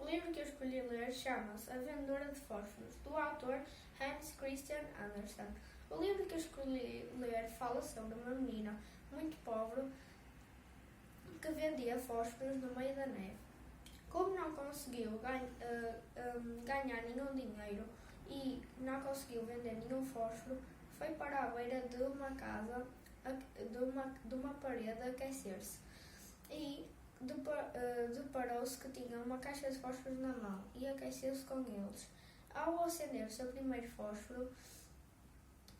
livro que eu escolhi ler chama-se A Vendedora de Fósforos, do autor Hans Christian Andersen. O livro que eu escolhi ler fala sobre uma menina muito pobre que vendia fósforos no meio da neve. Como não conseguiu ganhar nenhum dinheiro e não conseguiu vender nenhum fósforo, foi para a beira de uma casa, de uma parede, aquecer-se. E deparou-se que tinha uma caixa de fósforos na mão e aqueceu-se com eles. Ao acender o seu primeiro fósforo,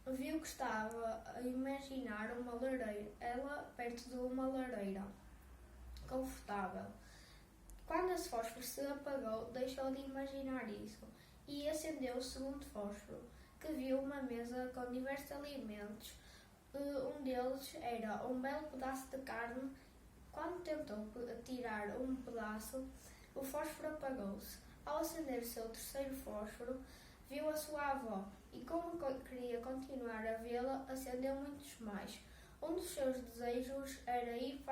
viu que estava a imaginar uma lareira, ela perto de uma lareira confortável. Quando esse fósforo se apagou, deixou de imaginar isso e acendeu o segundo fósforo, que viu uma mesa com diversos alimentos. Um deles era um belo pedaço de carne. Quando tentou tirar um pedaço, o fósforo apagou-se. Ao acender o seu terceiro fósforo, viu a sua avó e, como queria continuar a vê-la, acendeu muitos mais. Um dos seus desejos era ir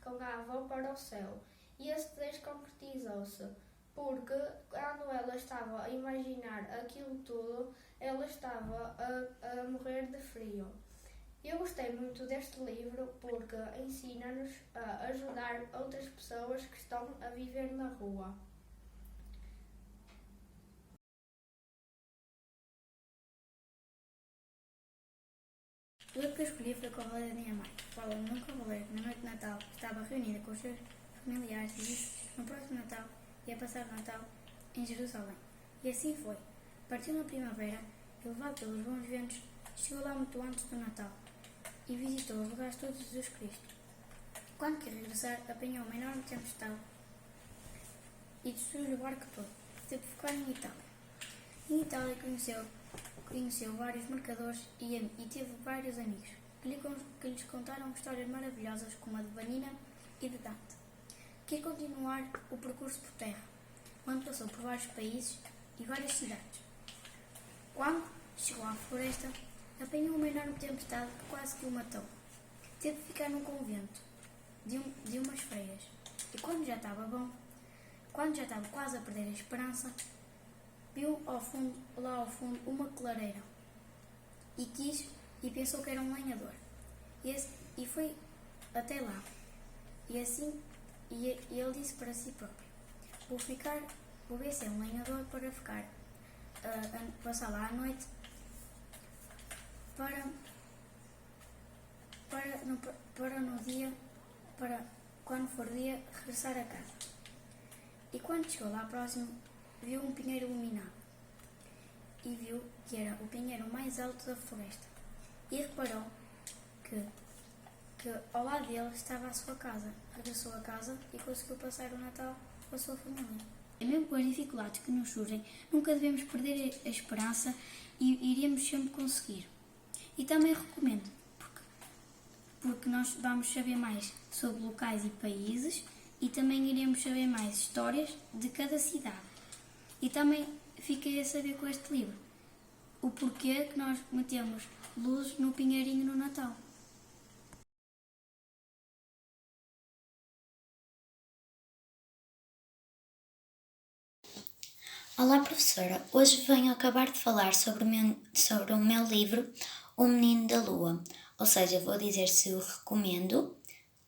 com a avó para o céu. E esse desejo concretizou-se, porque quando ela estava a imaginar aquilo tudo, ela estava a morrer de frio. Eu gostei muito deste livro porque ensina-nos a ajudar outras pessoas que estão a viver na rua. O livro que eu escolhi foi Cavaleiro da Minha Mãe. Fala-me de um cavaleiro que na noite de Natal estava reunido com os seus familiares e disse que no próximo Natal ia passar o Natal em Jerusalém. E assim foi. Partiu na primavera e, levado pelos bons ventos, chegou lá muito antes do Natal e visitou os lugares todos de Jesus Cristo. Quando quis regressar, apanhou uma enorme tempestade e destruiu o barco todo. Teve de ficar em Itália. Em Itália conheceu vários mercadores e teve vários amigos que lhes contaram histórias maravilhosas como a de Vanina e de Dante. Quis continuar o percurso por terra, onde passou por vários países e várias cidades. Quando chegou à floresta, apanhou uma enorme tempestade que quase que o matou. Teve de ficar num convento de umas freiras. E quando já estava quase a perder a esperança, viu lá ao fundo uma clareira e pensou que era um lenhador. E foi até lá. E ele disse para si próprio: vou ver se é um lenhador para ficar a passar lá à noite para quando for dia regressar a casa. E quando chegou lá próximo, viu um pinheiro iluminado e viu que era o pinheiro mais alto da floresta e reparou que ao lado dele estava a sua casa. Regressou a casa e conseguiu passar o Natal com a sua família. E mesmo com as dificuldades que nos surgem, nunca devemos perder a esperança e iremos sempre conseguir. E também recomendo, porque nós vamos saber mais sobre locais e países e também iremos saber mais histórias de cada cidade. E também fiquei a saber com este livro o porquê que nós metemos luzes no pinheirinho no Natal. Olá, professora. Hoje venho acabar de falar sobre o meu livro O Menino da Lua. Ou seja, vou dizer se o recomendo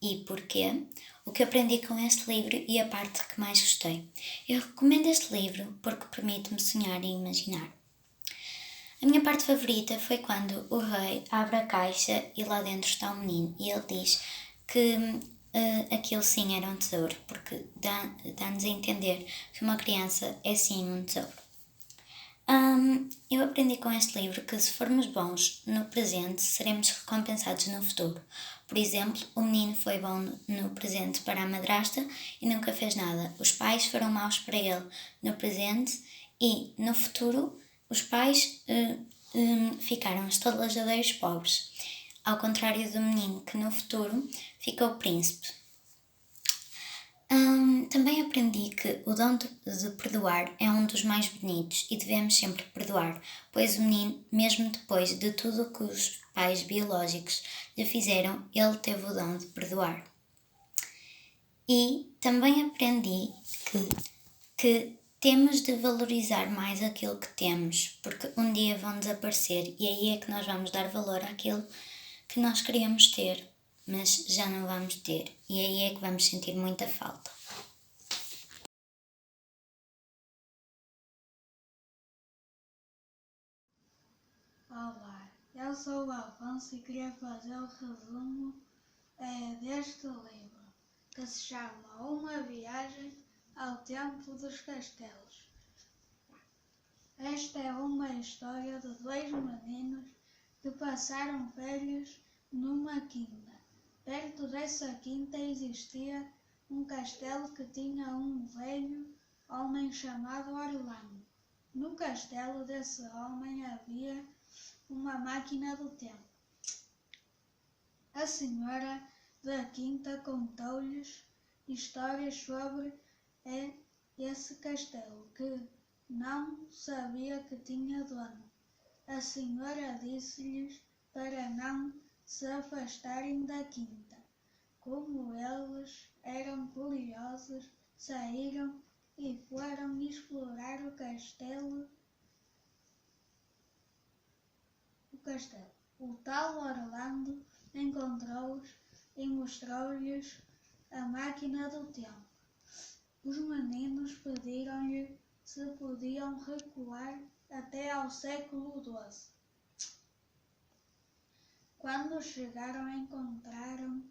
e porquê, o que aprendi com este livro e a parte que mais gostei. Eu recomendo este livro porque permite-me sonhar e imaginar. A minha parte favorita foi quando o rei abre a caixa e lá dentro está o menino e ele diz que aquilo sim era um tesouro, porque dá-nos a entender que uma criança é sim um tesouro. Eu aprendi com este livro que se formos bons no presente, seremos recompensados no futuro. Por exemplo, o menino foi bom no presente para a madrasta e nunca fez nada. Os pais foram maus para ele no presente e no futuro os pais ficaram estalajadeiros pobres. Ao contrário do menino que no futuro ficou príncipe. Também aprendi que o dom de perdoar é um dos mais bonitos e devemos sempre perdoar, pois o menino, mesmo depois de tudo o que os pais biológicos lhe fizeram, ele teve o dom de perdoar. E também aprendi que temos de valorizar mais aquilo que temos, porque um dia vão desaparecer e aí é que nós vamos dar valor àquilo que nós queríamos ter, mas já não vamos ter. E aí é que vamos sentir muita falta. Olá, eu sou o Alfonso e queria fazer o resumo deste livro, que se chama Uma Viagem ao Tempo dos Castelos. Esta é uma história de dois meninos que passaram férias numa quinta. Perto dessa quinta existia um castelo que tinha um velho homem chamado Orlando. No castelo desse homem havia uma máquina do tempo. A senhora da quinta contou-lhes histórias sobre esse castelo, que não sabia que tinha dono. A senhora disse-lhes para não se afastarem da quinta. Como eles eram curiosos, saíram e foram explorar o castelo. O tal Orlando encontrou-os e mostrou-lhes a máquina do tempo. Os meninos pediram-lhe se podiam recuar até ao século XII. Quando chegaram, encontraram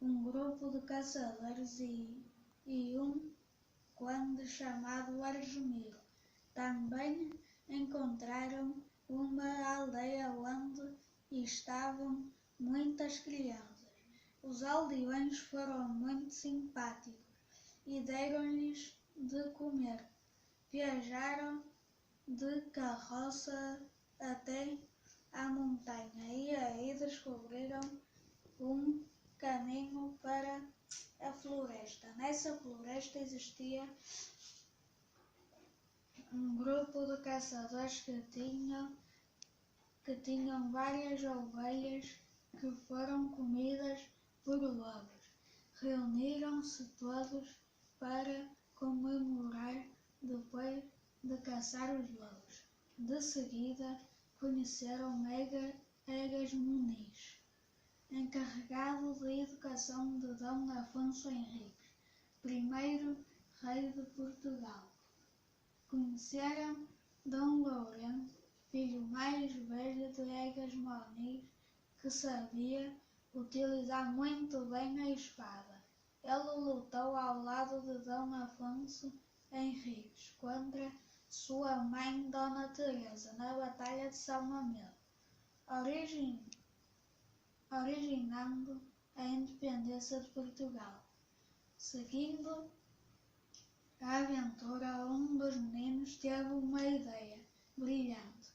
um grupo de caçadores e um conde chamado Argemiro. Também encontraram uma aldeia onde estavam muitas crianças. Os aldeões foram muito simpáticos e deram-lhes de comer. Viajaram de carroça até à montanha e aí descobriram um caminho para a floresta. Nessa floresta existia um grupo de caçadores que tinham várias ovelhas que foram comidas por lobos. Reuniram-se todos para comemorar depois de caçar os lobos. De seguida, conheceram Egas Muniz, encarregado de educação de Dom Afonso Henriques, primeiro rei de Portugal. Conheceram Dom Lourenço, filho mais velho de Egas Muniz, que sabia utilizar muito bem a espada. Ele lutou ao lado de Dom Afonso Henriques contra sua mãe Dona Teresa na Batalha de São Mamede, originando a independência de Portugal. Seguindo a aventura, um dos meninos teve uma ideia brilhante.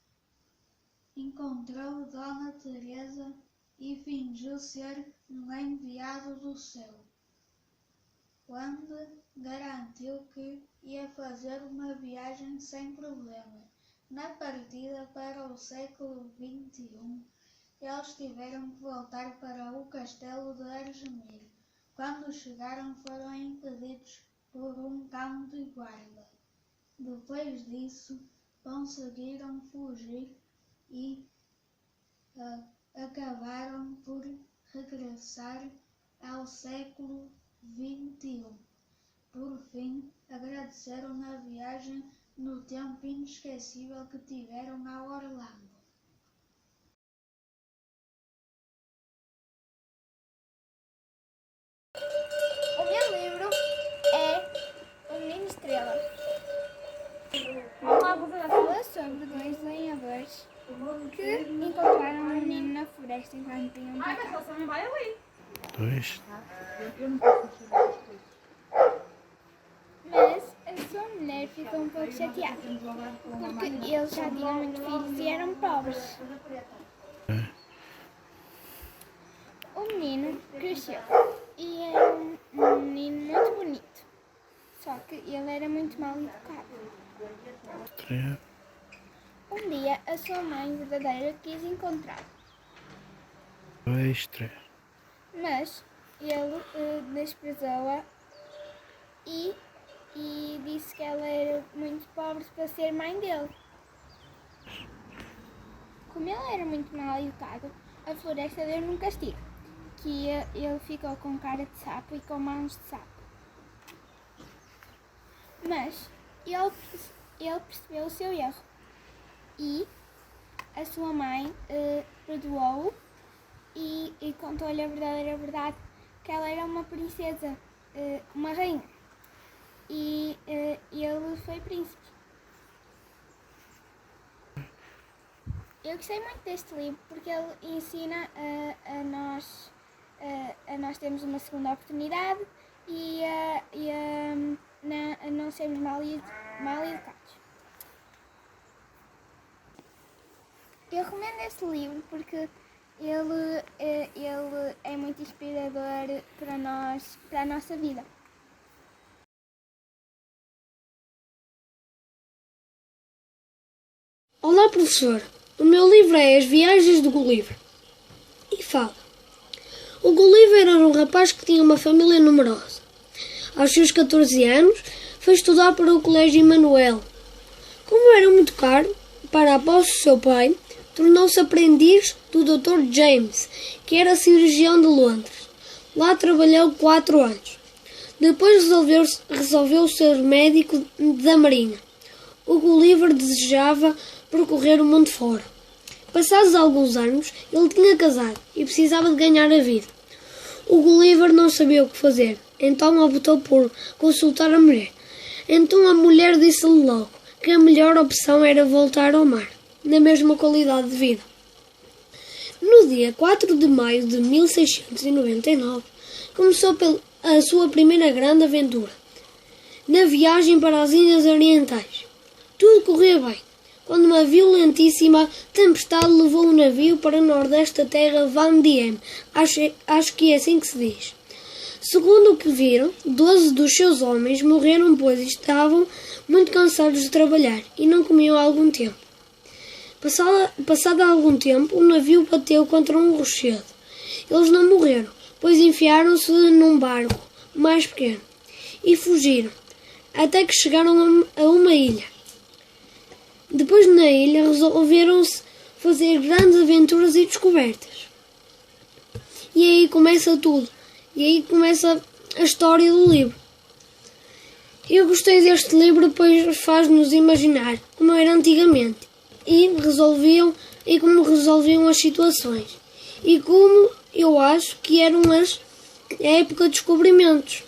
Encontrou Dona Teresa e fingiu ser um enviado do céu, onde garantiu que ia fazer uma viagem sem problemas. Na partida para o século XXI, eles tiveram que voltar para o castelo de Argemiro. Quando chegaram, foram impedidos por um cão de guarda. Depois disso, conseguiram fugir e acabaram por regressar ao século XXI. Por fim, agradeceram a viagem no tempo inesquecível que tiveram a Orlando. O meu livro é O Menino Estrela. Fala sobre dois lenhadores que encontraram um menino na floresta enquanto iam pescar. Mas a sua mulher ficou um pouco chateada, porque eles já tinham muitos filhos e eram pobres. O menino cresceu e era um menino muito bonito, só que ele era muito mal educado. Um dia a sua mãe verdadeira quis encontrá-lo, mas ele desprezou-a e disse que ela era muito pobre para ser mãe dele. Como ele era muito mal educado, a floresta deu-lhe um castigo, que ele ficou com cara de sapo e com mãos de sapo. Mas ele percebeu o seu erro e a sua mãe perdoou-o e contou-lhe a verdadeira verdade, que ela era uma princesa, uma rainha, e ele foi príncipe. Eu gostei muito deste livro porque ele ensina a nós termos uma segunda oportunidade e a não sermos mal educados. Eu recomendo este livro porque ele é muito inspirador para a nossa vida. Olá, professor. O meu livro é As Viagens do Gulliver. E fala. O Gulliver era um rapaz que tinha uma família numerosa. Aos seus 14 anos, foi estudar para o Colégio Emanuel. Como era muito caro, para a posse do seu pai, tornou-se aprendiz do Dr. James, que era cirurgião de Londres. Lá trabalhou 4 anos. Depois resolveu ser médico da Marinha. O Gulliver desejava percorrer o mundo fora. Passados alguns anos, ele tinha casado e precisava de ganhar a vida. O Gulliver não sabia o que fazer, então optou por consultar a mulher. Então a mulher disse-lhe logo que a melhor opção era voltar ao mar, na mesma qualidade de vida. No dia 4 de maio de 1699, começou a sua primeira grande aventura, na viagem para as Ilhas Orientais. Tudo corria bem, quando uma violentíssima tempestade levou o navio para o nordeste da terra Van Diem. Acho que é assim que se diz. Segundo o que viram, 12 dos seus homens morreram, pois estavam muito cansados de trabalhar e não comiam há algum tempo. Passado algum tempo, o navio bateu contra um rochedo. Eles não morreram, pois enfiaram-se num barco mais pequeno e fugiram, até que chegaram a uma ilha. Depois, na ilha, resolveram-se fazer grandes aventuras e descobertas. E aí começa tudo. E aí começa a história do livro. Eu gostei deste livro, pois faz-nos imaginar como era antigamente e como resolviam as situações. E como eu acho que eram a época de descobrimentos.